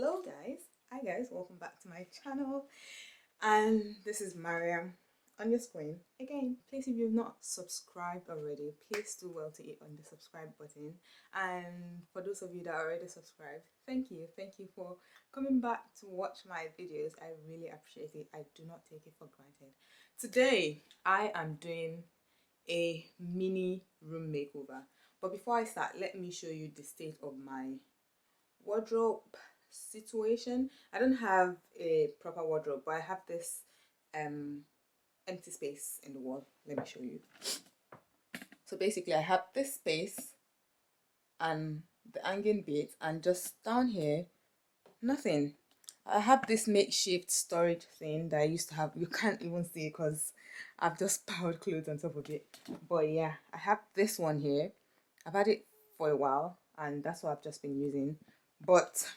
Hello guys, hi guys, welcome back to my channel, and this is Mariam on your screen. Again, please, if you've not subscribed already, please do well to hit on the subscribe button. And for those of you that are already subscribed, thank you for coming back to watch my videos. I really appreciate it. I do not take it for granted. Today I am doing a mini room makeover, but before I start, let me show you the state of my wardrobe situation. I don't have a proper wardrobe, but I have this empty space in the wall. Let me show you. So basically I have this space and the hanging bit, and just down here nothing. I have this makeshift storage thing that I used to have. You can't even see it because I've just piled clothes on top of it. But yeah, I have this one here. I've had it for a while and that's what I've just been using. But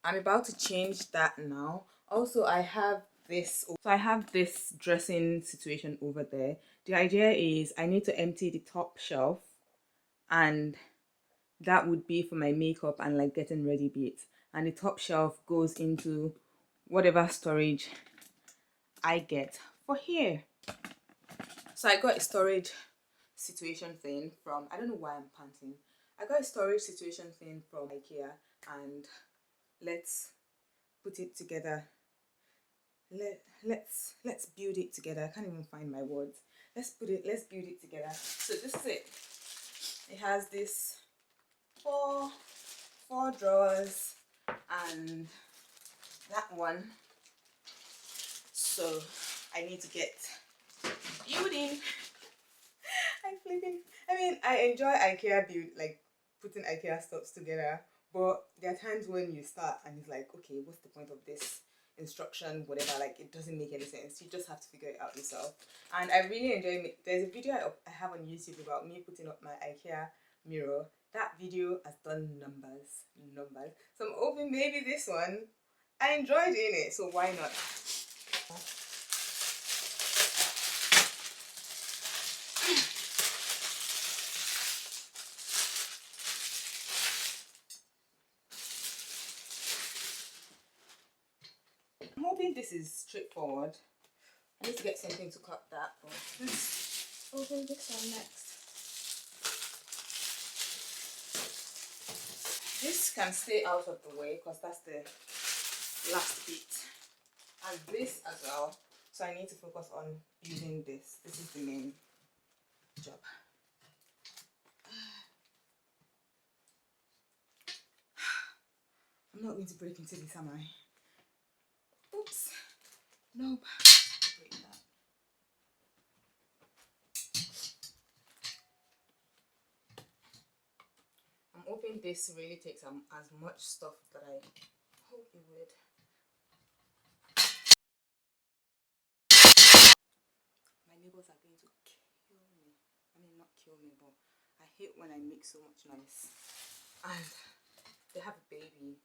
I'm about to change that now. Also, I have this. So I have this dressing situation over there. The idea is I need to empty the top shelf, and that would be for my makeup and like getting ready bits. And the top shelf goes into whatever storage I get for here. So I got a storage situation thing from, I don't know why I'm panting. I got a storage situation thing from IKEA, and let's put it together. Let's build it together. I can't even find my words. Let's build it together. So this is it. It has this four drawers and that one. So I need to get building. I'm flipping. I mean, I enjoy IKEA build, like putting IKEA stuff together, but there are times when you start and it's like, okay, what's the point of this instruction, whatever, like it doesn't make any sense. You just have to figure it out yourself. And I really enjoy it. There's a video I have on YouTube about me putting up my IKEA mirror. That video has done numbers. So I'm hoping maybe this one, I enjoyed doing it, so why not? I'm hoping this is straightforward. I need to get something to cut that, but let's open this one next. This can stay out of the way because that's the last bit, and this as well. So I need to focus on using this. This is the main job. I'm not going to break into this, am I? Oops. Nope. Break that. I'm hoping this really takes as much stuff that I hope it would. My neighbors are going to kill me. I mean, not kill me, but I hate when I make so much noise. And they have a baby,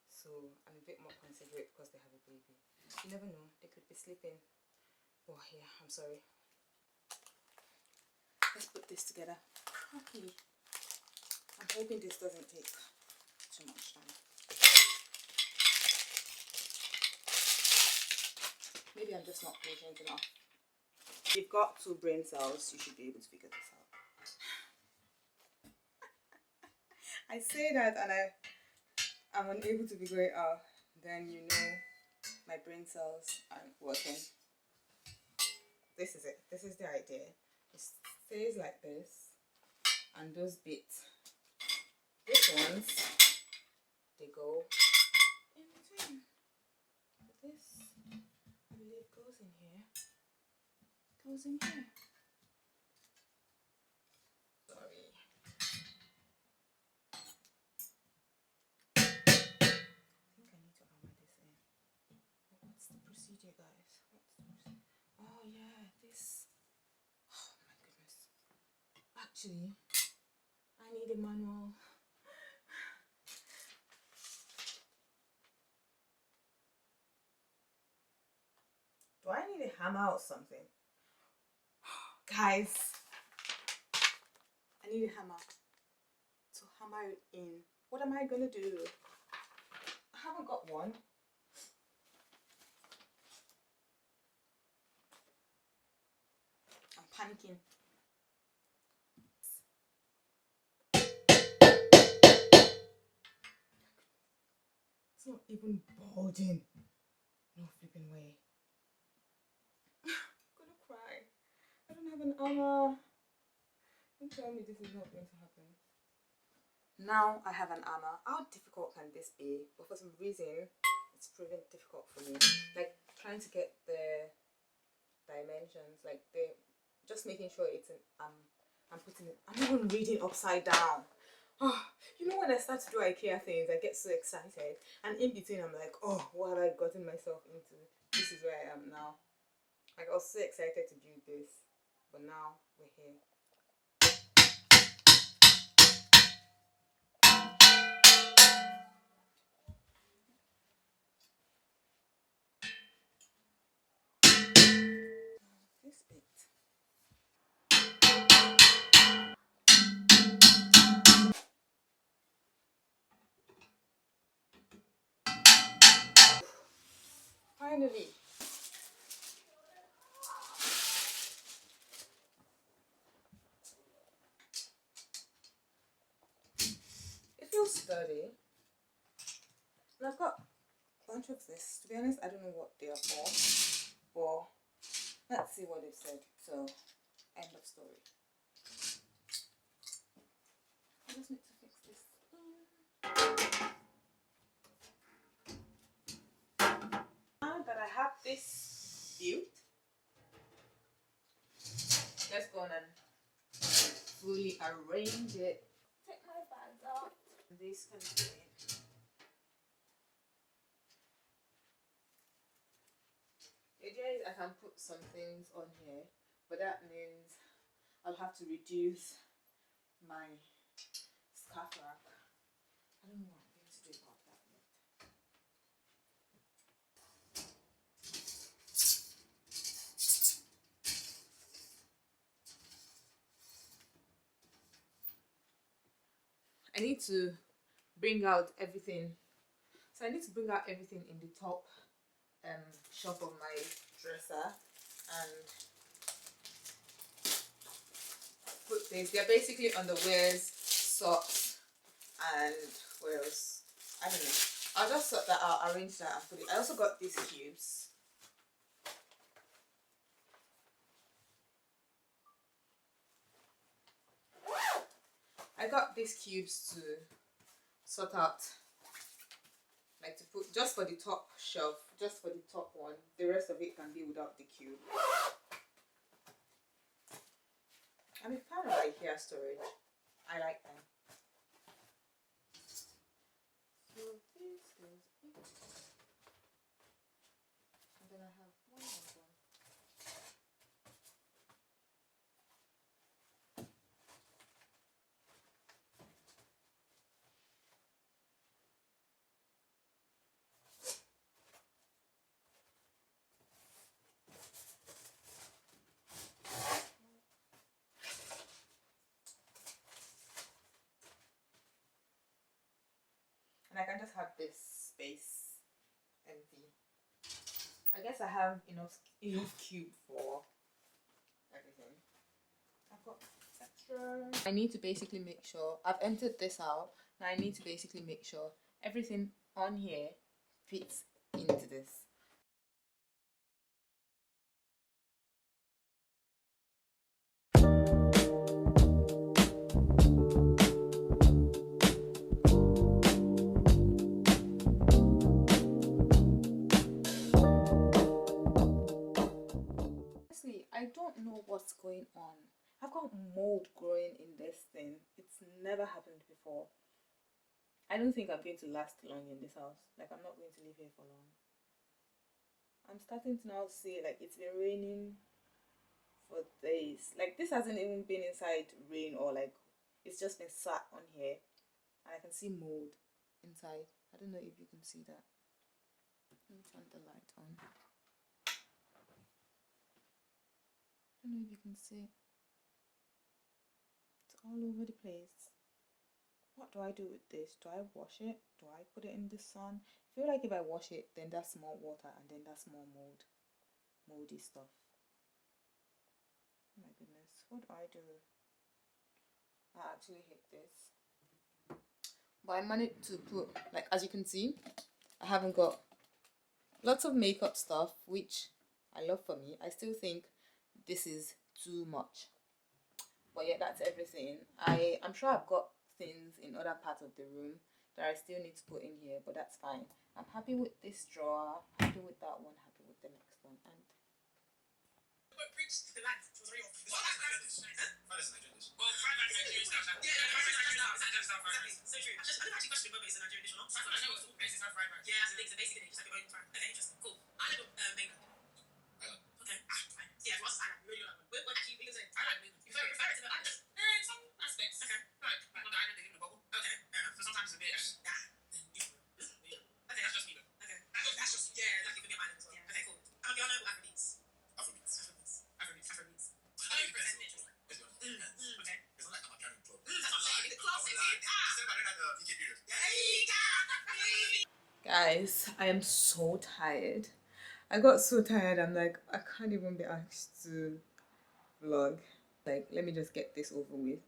so I'm a bit more considerate because they have a baby. You never know, they could be sleeping. Oh yeah, I'm sorry. Let's put this together properly. I'm hoping this doesn't take too much time. Maybe I'm just not patient enough. If you've got 2 brain cells, you should be able to figure this out. I say that and I'm unable to figure it out. Then you know my brain cells aren't working. This is it. This is the idea. It stays like this, and those bits, these ones, they go in between. But this, I believe, goes in here. Goes in here. Sorry. I think I need to hammer this in. What's the procedure, guys? Oh yeah, this. Oh my goodness. Actually, I need a manual. Do I need a hammer or something? Guys, I need a hammer to hammer it in. What am I gonna do? clanking. It's not even bulging. No flipping way. I'm gonna cry. I don't have an armor. Don't tell me this is not going to happen. Now I have an armor. How difficult can this be? But for some reason, it's proven difficult for me. Like trying to get the dimensions, like just making sure it's in, I'm putting it. I'm even reading upside down. Oh, you know when I start to do IKEA things, I get so excited, and in between I'm like, oh, what have I gotten myself into? This is where I am now. Like I was so excited to build this, but now we're here. This bit. Finally. It feels sturdy. And I've got a bunch of this. To be honest, I don't know what they are for. But let's see what they've said. So, end of story. I just need to fix this. Now that I have this built, let's go on and fully arrange it. Take my bags out. This can be it. The idea is I can put some things on here, but that means I'll have to reduce my scarf rack. I don't know what I'm going to do about that yet. I need to bring out everything. So I need to bring out everything in the top shelf of my dresser and put things. They're basically underwears, socks, and what else? I don't know. I'll just sort that out, arrange that, and put it. I also got these cubes. I got these cubes to sort out, like to put just for the top shelf, just for the top one. The rest of it can be without the cube. I'm a fan of IKEA storage. I like them. So this goes in. And then I have one more one. And I can just have this space empty. I guess I have enough cube for everything. I've got extra. I need to basically make sure I've emptied this out. Now I need to basically make sure everything on here fits into this. I don't know what's going on. I've got mold growing in this thing. It's never happened before. I don't think I'm going to last long in this house. Like, I'm not going to live here for long. I'm starting to now see, like, it's been raining for days. Like, this hasn't even been inside rain, or like, it's just been sat on here. And I can see mold inside. I don't know if you can see that. Let me turn the light on. I don't know if you can see. It's all over the place. What do I do with this? Do I wash it? Do I put it in the sun? I feel like if I wash it, then that's more water, and then that's more moldy stuff. Oh my goodness. What do I do? I actually hate this. But I managed to put, like, as you can see, I haven't got lots of makeup stuff, which I love for me. I still think this is too much. But yeah, that's everything. I'm sure I've got things in other parts of the room that I still need to put in here, but that's fine. I'm happy with this drawer, happy with that one, happy with the next one, and guys, I am so tired. I got so tired, I'm like, I can't even be asked to vlog. Like, let me just get this over with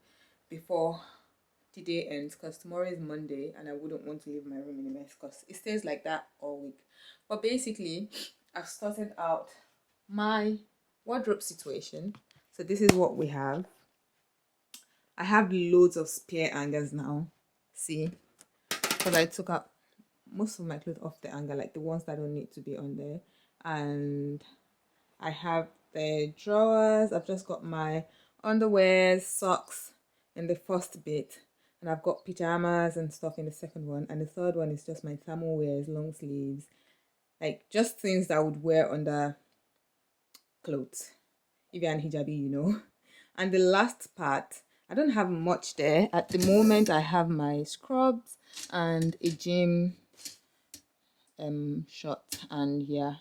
before the day ends, because tomorrow is Monday and I wouldn't want to leave my room in a mess because it stays like that all week. But basically, I've sorted out my wardrobe situation. So this is what we have. I have loads of spare hangers now. See? Because I took out most of my clothes off the hanger, like the ones that don't need to be on there. And I have the drawers. I've just got my underwear, socks in the first bit, and I've got pajamas and stuff in the second one, and the third one is just my thermal wears, long sleeves, like just things that I would wear under clothes. If you're an hijabi, you know. And the last part, I don't have much there at the moment. I have my scrubs and a gym shot, and yeah,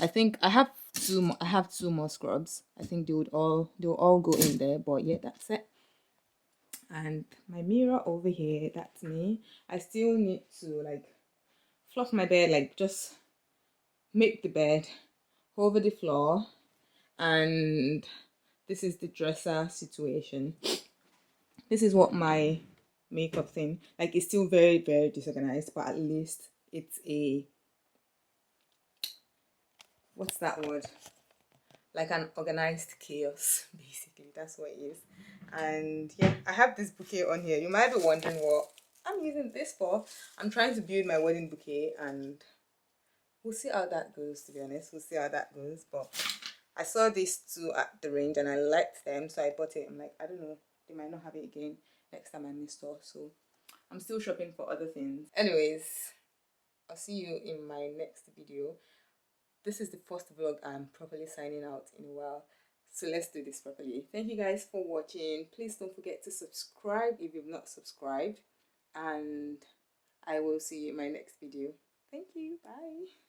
I think I have two more scrubs. I think they'll all go in there, but yeah, that's it. And my mirror over here, that's me. I still need to like fluff my bed, like just make the bed over the floor. And this is the dresser situation. This is what my makeup thing, like, it's still very, very disorganized, but at least it's a, what's that word, like an organized chaos. Basically, that's what it is. And yeah, I have this bouquet on here. You might be wondering what I'm using this for. I'm trying to build my wedding bouquet, and we'll see how that goes. To be honest, we'll see how that goes. But I saw these two at the range and I liked them, so I bought it. I'm like, I don't know, they might not have it again next time I'm in store, so I'm still shopping for other things. Anyways, I'll see you in my next video. This is the first vlog I'm properly signing out in a while, so let's do this properly. Thank you guys for watching. Please don't forget to subscribe if you've not subscribed, and I will see you in my next video. Thank you. Bye.